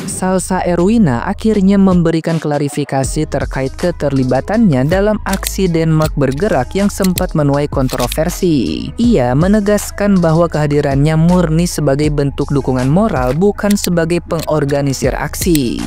Salsa Erwina akhirnya memberikan klarifikasi terkait keterlibatannya dalam aksi Denmark bergerak yang sempat menuai kontroversi. Ia menegaskan bahwa kehadirannya murni sebagai bentuk dukungan moral, bukan sebagai pengorganisir aksi.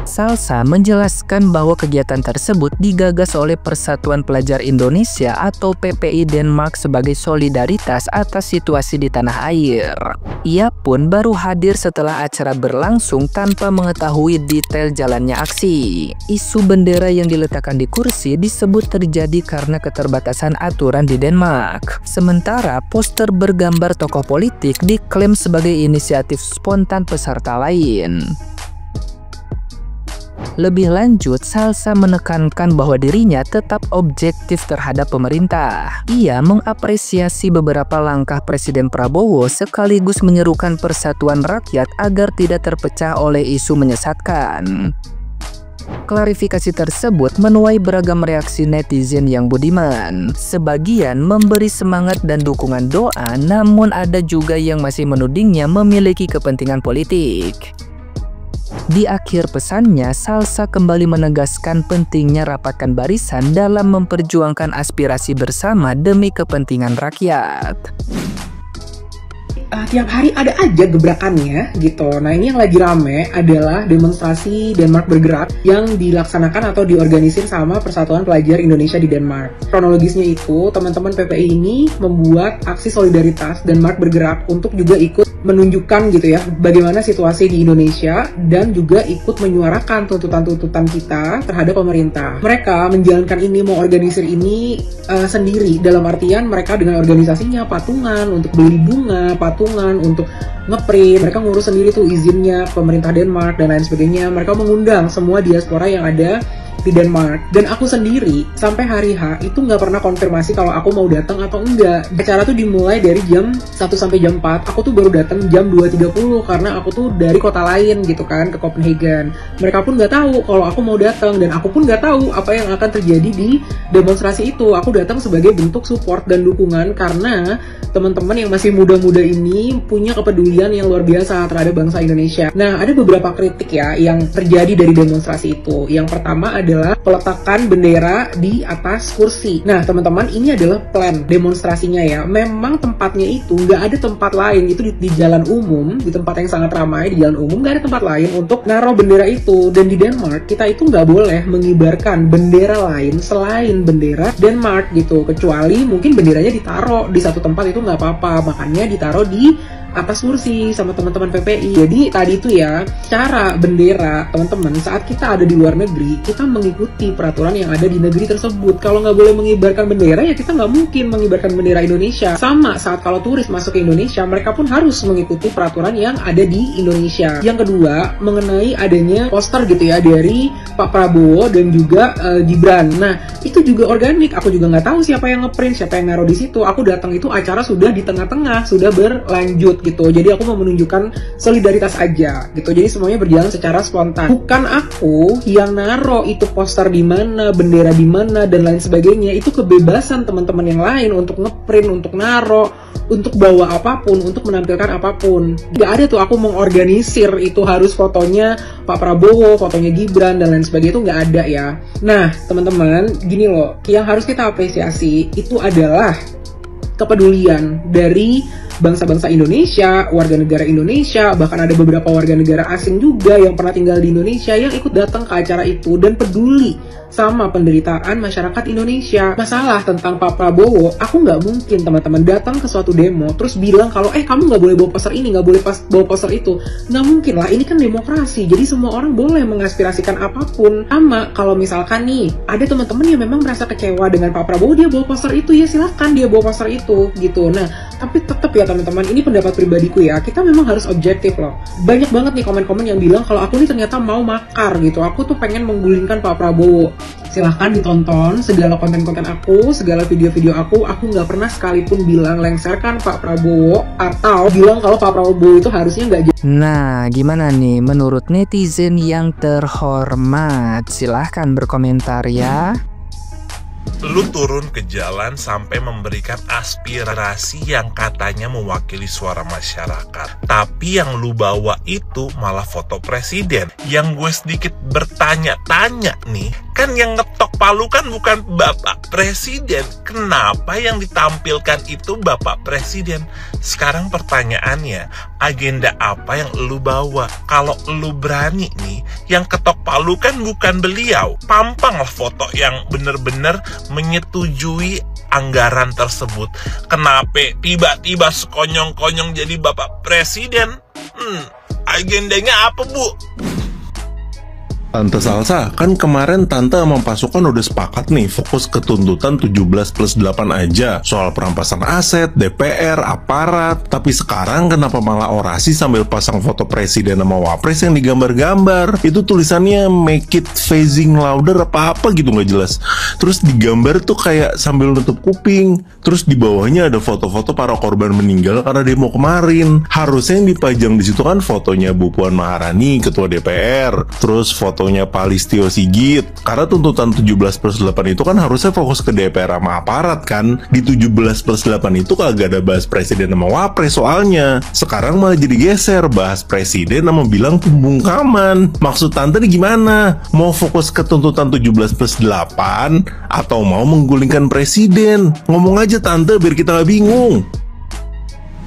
Salsa menjelaskan bahwa kegiatan tersebut digagas oleh Persatuan Pelajar Indonesia atau PPI Denmark sebagai solidaritas atas situasi di tanah air. Ia pun baru hadir setelah acara berlangsung tanpa mengetahui detail jalannya aksi. Isu bendera yang diletakkan di kursi disebut terjadi karena keterbatasan aturan di Denmark. Sementara poster bergambar tokoh politik diklaim sebagai inisiatif spontan peserta lain. Lebih lanjut, Salsa menekankan bahwa dirinya tetap objektif terhadap pemerintah. Ia mengapresiasi beberapa langkah Presiden Prabowo sekaligus menyerukan persatuan rakyat agar tidak terpecah oleh isu menyesatkan. Klarifikasi tersebut menuai beragam reaksi netizen yang budiman. Sebagian memberi semangat dan dukungan doa, namun ada juga yang masih menudingnya memiliki kepentingan politik. Di akhir pesannya, Salsa kembali menegaskan pentingnya rapatkan barisan dalam memperjuangkan aspirasi bersama demi kepentingan rakyat. Tiap hari ada aja gebrakannya gitu. Nah, ini yang lagi rame adalah demonstrasi Denmark bergerak yang dilaksanakan atau diorganisir sama Persatuan Pelajar Indonesia di Denmark. Kronologisnya itu, teman-teman PPI ini membuat aksi solidaritas Denmark bergerak untuk juga ikut menunjukkan gitu ya bagaimana situasi di Indonesia dan juga ikut menyuarakan tuntutan-tuntutan kita terhadap pemerintah. Mereka menjalankan ini, mau organisir ini sendiri, dalam artian mereka dengan organisasinya patungan untuk beli bunga, patungan untuk ngeprint, mereka ngurus sendiri tuh izinnya pemerintah Denmark dan lain sebagainya. Mereka mengundang semua diaspora yang ada di Denmark. Dan aku sendiri sampai hari H itu nggak pernah konfirmasi kalau aku mau datang atau enggak. Acara tuh dimulai dari jam 1 sampai jam 4. Aku tuh baru datang jam 2.30 karena aku tuh dari kota lain gitu kan, ke Copenhagen. Mereka pun nggak tahu kalau aku mau datang dan aku pun nggak tahu apa yang akan terjadi di demonstrasi itu. Aku datang sebagai bentuk support dan dukungan karena teman-teman yang masih muda-muda ini punya kepedulian yang luar biasa terhadap bangsa Indonesia. Nah, ada beberapa kritik ya yang terjadi dari demonstrasi itu. Yang pertama adalah peletakan bendera di atas kursi. Nah, teman-teman, ini adalah plan demonstrasinya ya. Memang tempatnya itu nggak ada tempat lain, itu di jalan umum, di tempat yang sangat ramai, di jalan umum, nggak ada tempat lain untuk naruh bendera itu. Dan di Denmark, kita itu nggak boleh mengibarkan bendera lain selain bendera Denmark gitu. Kecuali mungkin benderanya ditaruh di satu tempat itu nggak apa-apa, makanya ditaruh di atas kursi sama teman-teman PPI. Jadi tadi itu ya, cara bendera teman-teman saat kita ada di luar negeri, kita mengikuti peraturan yang ada di negeri tersebut. Kalau nggak boleh mengibarkan bendera ya kita nggak mungkin mengibarkan bendera Indonesia. Sama saat kalau turis masuk ke Indonesia, mereka pun harus mengikuti peraturan yang ada di Indonesia. Yang kedua, mengenai adanya poster gitu ya dari Pak Prabowo dan juga Gibran. Nah, itu juga organik. Aku juga nggak tahu siapa yang ngeprint, siapa yang naruh di situ. Aku datang itu acara sudah di tengah-tengah, sudah berlanjut gitu. Jadi aku mau menunjukkan solidaritas aja gitu. Jadi semuanya berjalan secara spontan. Bukan aku yang naruh itu poster di mana, bendera di mana dan lain sebagainya. Itu kebebasan teman-teman yang lain untuk ngeprint, untuk naruh, untuk bawa apapun, untuk menampilkan apapun. Gak ada tuh aku mengorganisir itu harus fotonya Pak Prabowo, fotonya Gibran dan lain sebagainya, itu gak ada ya. Nah, teman-teman, gini loh, yang harus kita apresiasi itu adalah kepedulian dari bangsa-bangsa Indonesia, warga negara Indonesia, bahkan ada beberapa warga negara asing juga yang pernah tinggal di Indonesia yang ikut datang ke acara itu dan peduli sama penderitaan masyarakat Indonesia. Masalah tentang Pak Prabowo, aku nggak mungkin teman-teman datang ke suatu demo terus bilang kalau kamu nggak boleh bawa poster ini, nggak boleh bawa poster itu. Nggak mungkin lah, ini kan demokrasi, jadi semua orang boleh mengaspirasikan apapun. Sama kalau misalkan nih ada teman-teman yang memang merasa kecewa dengan Pak Prabowo, dia bawa poster itu, ya silahkan dia bawa poster itu gitu. Nah, tapi tetap ya teman-teman, ini pendapat pribadiku ya, kita memang harus objektif loh. Banyak banget nih komen-komen yang bilang kalau aku nih ternyata mau makar gitu, aku tuh pengen menggulingkan Pak Prabowo. Silahkan ditonton segala konten-konten aku, segala video-video aku nggak pernah sekalipun bilang lengserkan Pak Prabowo atau bilang kalau Pak Prabowo itu harusnya nggak. Nah, gimana nih menurut netizen yang terhormat? Silahkan berkomentar ya. Lu turun ke jalan sampai memberikan aspirasi yang katanya mewakili suara masyarakat. Tapi yang lu bawa itu malah foto presiden. Yang gue sedikit bertanya-tanya nih, kan yang ngetok palu kan bukan Bapak Presiden. Kenapa yang ditampilkan itu Bapak Presiden? Sekarang pertanyaannya, agenda apa yang lu bawa? Kalau lu berani nih, yang ketok palu kan bukan beliau. Pampanglah foto yang bener-bener menyetujui anggaran tersebut. Kenapa tiba-tiba sekonyong-konyong jadi Bapak Presiden? Agendanya apa, Bu? Tante Salsa, kan kemarin Tante sama pasukan udah sepakat nih fokus ke tuntutan 17+8 aja soal perampasan aset, DPR, aparat. Tapi sekarang kenapa malah orasi sambil pasang foto presiden sama wapres yang digambar-gambar? Itu tulisannya make it phasing louder apa-apa gitu nggak jelas. Terus digambar tuh kayak sambil nutup kuping. Terus di bawahnya ada foto-foto para korban meninggal karena demo kemarin. Harusnya yang dipajang di situ kan fotonya Bu Puan Maharani, Ketua DPR. Terus fotonya Pak Listio Sigit. Karena tuntutan 17+8 itu kan harusnya fokus ke DPR sama aparat kan. Di 17+8 itu kagak ada bahas presiden sama wapres soalnya. Sekarang malah jadi geser bahas presiden sama bilang pembungkaman. Maksud Tante nih gimana? Mau fokus ke tuntutan 17+8 atau mau menggulingkan presiden? Ngomong aja Tante biar kita gak bingung.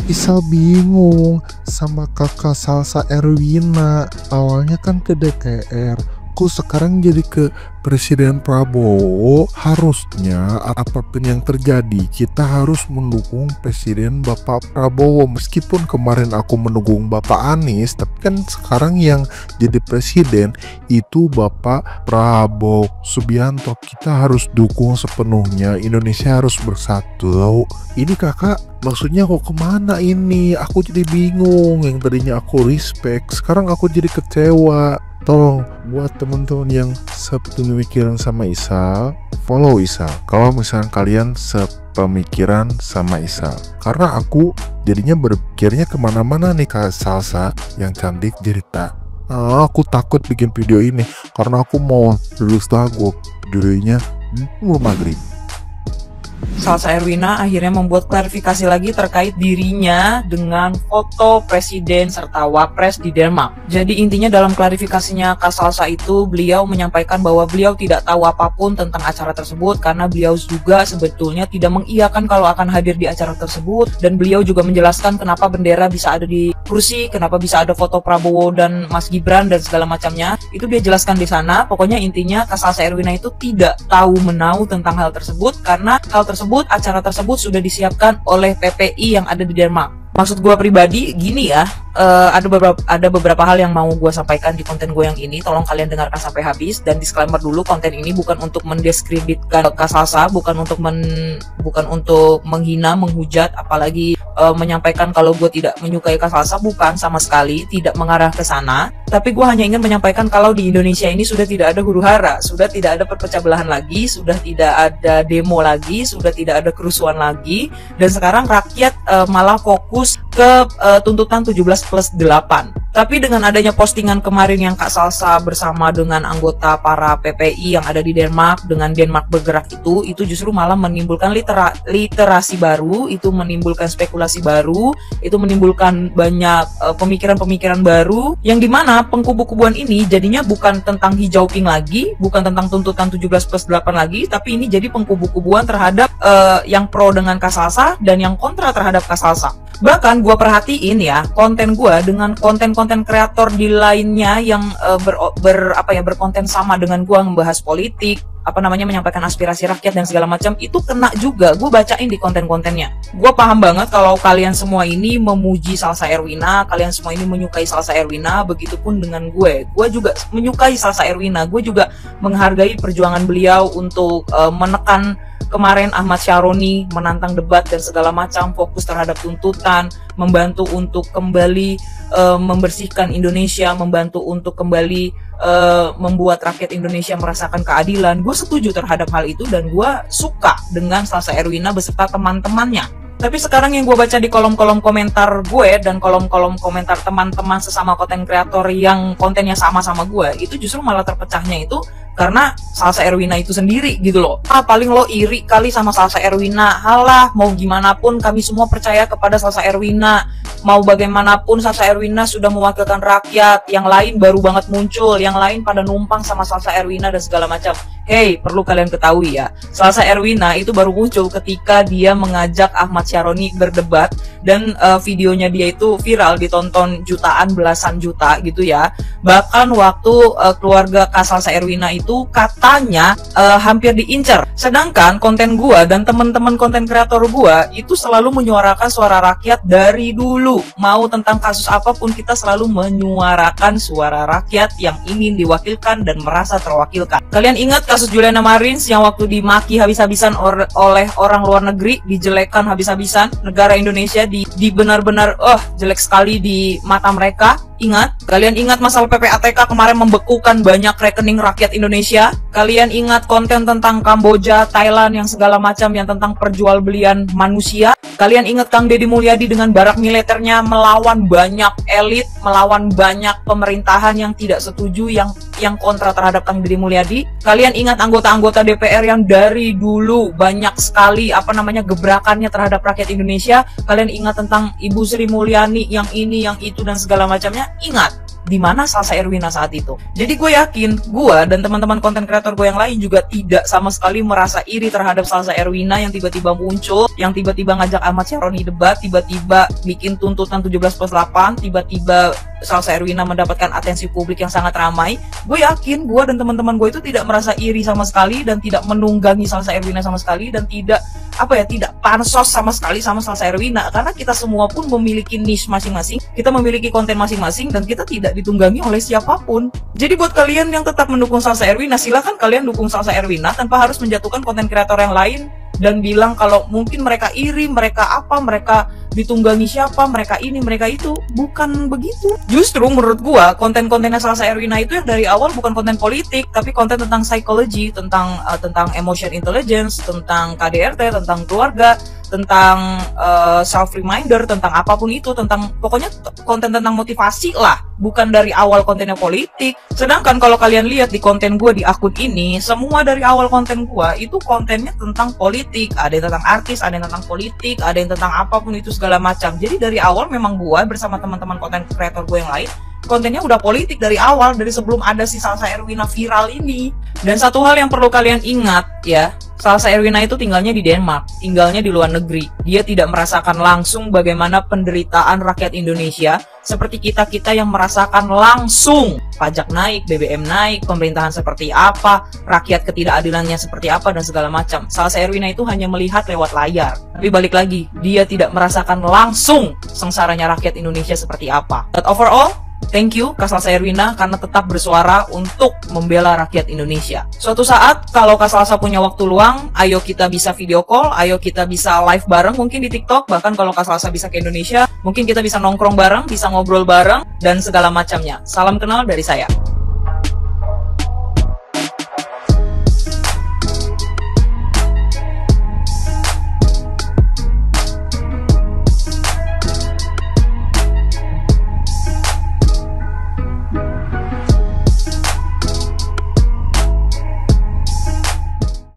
Isal bingung sama kakak Salsa Erwina. Awalnya kan ke DPR, kok sekarang jadi ke Presiden Prabowo. Harusnya apapun yang terjadi kita harus mendukung Presiden Bapak Prabowo. Meskipun kemarin aku mendukung Bapak Anies, tapi kan sekarang yang jadi presiden itu Bapak Prabowo Subianto. Kita harus dukung sepenuhnya, Indonesia harus bersatu. Ini kakak maksudnya kok kemana ini? Aku jadi bingung. Yang tadinya aku respect, sekarang aku jadi kecewa. Tolong buat teman-teman yang sepemikiran sama Isal, follow Isal. Kalau misalnya kalian sepemikiran sama Isal, karena aku jadinya berpikirnya kemana-mana nih Kak Salsa yang cantik jadi tak. Aku takut bikin video ini karena aku mau lulus lagu judulnya maghrib. Salsa Erwina akhirnya membuat klarifikasi lagi terkait dirinya dengan foto presiden serta wapres di Denmark. Jadi intinya dalam klarifikasinya Kak Salsa itu beliau menyampaikan bahwa beliau tidak tahu apapun tentang acara tersebut karena beliau juga sebetulnya tidak mengiyakan kalau akan hadir di acara tersebut, dan beliau juga menjelaskan kenapa bendera bisa ada di kursi, kenapa bisa ada foto Prabowo dan Mas Gibran dan segala macamnya. Itu dia jelaskan di sana. Pokoknya intinya Kak Salsa Erwina itu tidak tahu menau tentang hal tersebut karena acara tersebut sudah disiapkan oleh PPI yang ada di Denmark. Maksud gue pribadi gini ya, ada beberapa hal yang mau gue sampaikan di konten gue yang ini. Tolong kalian dengarkan sampai habis, dan disclaimer dulu, konten ini bukan untuk mendiskreditkan Kak Salsa, bukan untuk menghina, menghujat, apalagi menyampaikan kalau gue tidak menyukai Kak Salsa. Bukan, sama sekali tidak mengarah ke sana. Tapi gue hanya ingin menyampaikan kalau di Indonesia ini sudah tidak ada huru-hara, sudah tidak ada perpecah belahan lagi, sudah tidak ada demo lagi, sudah tidak ada kerusuhan lagi, dan sekarang rakyat malah fokus ke tuntutan 17+8. Tapi dengan adanya postingan kemarin yang Kak Salsa bersama dengan anggota para PPI yang ada di Denmark, dengan Denmark bergerak itu justru malah menimbulkan literasi baru, itu menimbulkan spekulasi baru, itu menimbulkan banyak pemikiran-pemikiran baru, yang dimana pengkubu-kubuan ini jadinya bukan tentang hijau pink lagi, bukan tentang tuntutan 17+8 lagi, tapi ini jadi pengkubu-kubuan terhadap yang pro dengan Kak Salsa dan yang kontra terhadap Kak Salsa. Bahkan gue perhatiin ya, konten gue dengan konten-konten kreator di lainnya yang berkonten sama dengan gue, membahas politik, menyampaikan aspirasi rakyat dan segala macam, itu kena juga. Gue bacain di konten-kontennya. Gue paham banget kalau kalian semua ini memuji Salsa Erwina, kalian semua ini menyukai Salsa Erwina, begitupun dengan gue. Gue juga menyukai Salsa Erwina, gue juga menghargai perjuangan beliau untuk menekan kemarin Ahmad Syaroni, menantang debat dan segala macam, fokus terhadap tuntutan, membantu untuk kembali membersihkan Indonesia, membantu untuk kembali membuat rakyat Indonesia merasakan keadilan. Gue setuju terhadap hal itu dan gue suka dengan Salsa Erwina beserta teman-temannya. Tapi sekarang yang gue baca di kolom-kolom komentar gue dan kolom-kolom komentar teman-teman sesama konten kreator yang kontennya sama-sama gue, itu justru malah terpecahnya itu karena Salsa Erwina itu sendiri gitu loh. Paling lo iri kali sama Salsa Erwina. Halah, mau gimana pun kami semua percaya kepada Salsa Erwina. Mau bagaimanapun Salsa Erwina sudah mewakilkan rakyat. Yang lain baru banget muncul, yang lain pada numpang sama Salsa Erwina dan segala macam. Hey, perlu kalian ketahui ya, Salsa Erwina itu baru muncul ketika dia mengajak Ahmad Syaroni berdebat, dan videonya dia itu viral, ditonton jutaan, belasan juta gitu ya. Bahkan waktu keluarga Kak Salsa Erwina itu katanya hampir diincar. Sedangkan konten gua dan teman-teman konten kreator gua itu selalu menyuarakan suara rakyat dari dulu. Mau tentang kasus apapun, kita selalu menyuarakan suara rakyat yang ingin diwakilkan dan merasa terwakilkan. Kalian ingat kasus Juliana Marins yang waktu dimaki habis-habisan oleh orang luar negeri, dijelekan habis-habisan, negara Indonesia di benar-benar jelek sekali di mata mereka? Ingat? Kalian ingat masalah PPATK kemarin membekukan banyak rekening rakyat Indonesia? Kalian ingat konten tentang Kamboja, Thailand yang segala macam yang tentang perjualbelian manusia? Kalian ingat Kang Deddy Mulyadi dengan barak militernya melawan banyak elit, melawan banyak pemerintahan yang tidak setuju, yang kontra terhadap Kang Deddy Mulyadi? Kalian ingat anggota-anggota DPR yang dari dulu banyak sekali gebrakannya terhadap rakyat Indonesia? Kalian ingat tentang Ibu Sri Mulyani yang ini, yang itu dan segala macamnya? Ingat di mana Salsa Erwina saat itu. Jadi gue yakin gue dan teman-teman konten kreator gue yang lain juga tidak sama sekali merasa iri terhadap Salsa Erwina yang tiba-tiba muncul, yang tiba-tiba ngajak Ahmad Syaroni debat, tiba-tiba bikin tuntutan 17+8, tiba-tiba Salsa Erwina mendapatkan atensi publik yang sangat ramai. Gue yakin gue dan teman-teman gue itu tidak merasa iri sama sekali dan tidak menunggangi Salsa Erwina sama sekali dan tidak tidak pansos sama sekali sama Salsa Erwina, karena kita semua pun memiliki niche masing-masing, kita memiliki konten masing-masing dan kita tidak ditunggangi oleh siapapun. Jadi buat kalian yang tetap mendukung Salsa Erwina, silahkan kalian dukung Salsa Erwina tanpa harus menjatuhkan konten kreator yang lain dan bilang kalau mungkin mereka iri, mereka ditunggangi siapa, mereka ini, mereka itu. Bukan begitu. Justru menurut gua konten-kontennya Salsa Erwina itu yang dari awal bukan konten politik, tapi konten tentang psychology, tentang emotion intelligence, tentang KDRT, tentang keluarga, tentang self reminder, tentang apapun itu, tentang pokoknya konten tentang motivasi lah, bukan dari awal kontennya politik. Sedangkan kalau kalian lihat di konten gue di akun ini, semua dari awal konten gue itu kontennya tentang politik, ada yang tentang artis, ada yang tentang politik, ada yang tentang apapun itu segala macam. Jadi dari awal memang gue bersama teman-teman konten kreator gue yang lain, kontennya udah politik dari awal, dari sebelum ada si Salsa Erwina viral ini. Dan satu hal yang perlu kalian ingat ya, Salsa Erwina itu tinggalnya di Denmark, tinggalnya di luar negeri. Dia tidak merasakan langsung bagaimana penderitaan rakyat Indonesia seperti kita-kita yang merasakan langsung pajak naik, BBM naik, pemerintahan seperti apa, rakyat ketidakadilannya seperti apa dan segala macam. Salsa Erwina itu hanya melihat lewat layar. Tapi balik lagi, dia tidak merasakan langsung sengsaranya rakyat Indonesia seperti apa. But overall, thank you Kak Salsa Erwina karena tetap bersuara untuk membela rakyat Indonesia. Suatu saat kalau Kak Salsa punya waktu luang, ayo kita bisa video call, ayo kita bisa live bareng mungkin di TikTok. Bahkan kalau Kak Salsa bisa ke Indonesia, mungkin kita bisa nongkrong bareng, bisa ngobrol bareng dan segala macamnya. Salam kenal dari saya.